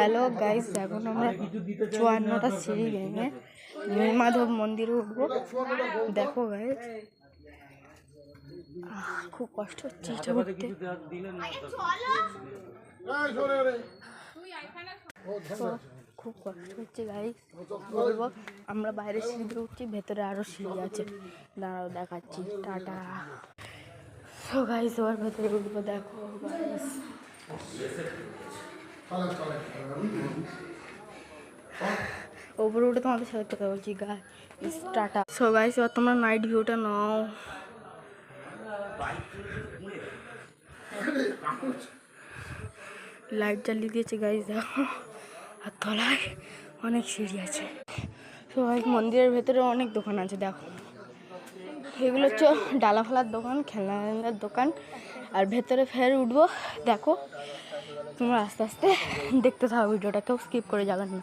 Hello guys, এখন আমরা 54টা সিঁড়ি ভেঙে নীলমাধব মন্দিরে উঠবো। দেখো গাইস, খুব কষ্ট হচ্ছে এটা উঠতে। খুব কষ্ট হচ্ছে গাইস, বলবো আমরা বাইরে সিঁড়ি দিয়ে উঠছি, ভেতরে আরো সিঁড়ি আছে, দাঁড়াও দেখাচ্ছি। টাটা। তো গাইস ওর ভেতরে উঠবো, দেখো গাইস। ওপরে উঠে তোমাদের সাথে কথা বলছি গাইস, টাটা। সো গাইস এবার তোমরা নাইট ভিউটা নাও। লাইট জ্বালিয়ে দিয়েছে গাইস, দেখো। আর তলায় অনেক সিঁড়ি আছে। তো গাইস মন্দিরের ভেতরে অনেক দোকান আছে, দেখো। এগুলো হচ্ছে ডালা ফালার দোকান, খেলনার দোকান। আর ভেতরে ফের উঠবো, দেখো। তোমরা আস্তে আস্তে দেখতে থাকো ভিডিওটা, কেউ স্কিপ করে যাবেন না।